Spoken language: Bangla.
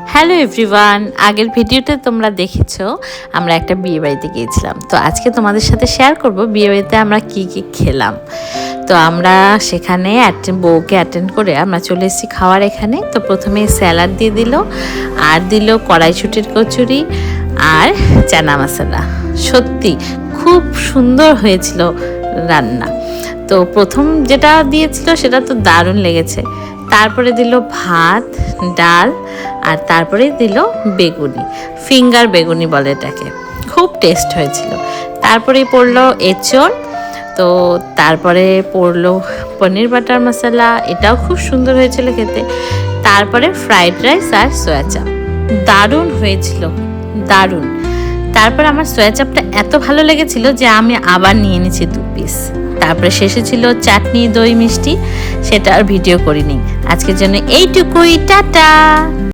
হ্যালো এভরিওয়ান, আগের ভিডিওতে তোমরা দেখেছো আমরা একটা বিয়ে বাড়িতে গিয়েছিলাম। তো আজকে তোমাদের সাথে শেয়ার করব বিয়ে বাড়িতে আমরা কি কি খেলাম। তো আমরা সেখানে বউকে অ্যাটেন্ড করে আমরা চলে এসেছি খাওয়ার এখানে। তো প্রথমে স্যালাড দিয়ে দিল, আর দিল কড়াইশুঁটির কচুরি আর চানা মশলা। সত্যি খুব সুন্দর হয়েছিল রান্না। তো প্রথম যেটা দিয়েছিল সেটা তো দারুণ লেগেছে। তারপরে দিল ভাত, ডাল, আর তারপরে দিল বেগুনি, ফিঙ্গার বেগুনি বলে এটাকে। খুব টেস্ট হয়েছিল। তারপরে পড়লো এঁচড়, তো তারপরে পড়লো পনির বাটার মশলা, এটাও খুব সুন্দর হয়েছিল খেতে। তারপরে ফ্রাইড রাইস আর সোয়া চাপ, দারুণ হয়েছিল, দারুণ। তারপর আমার সোয়া চাপটা এত ভালো লেগেছিল যে আমি আবার নিয়ে নিয়েছি 2 পিস। তারপরে শেষে ছিল চাটনি, দই, মিষ্টি, সেটা আর ভিডিও করিনি। আজকের জন্য এইটুকুই, টাটা।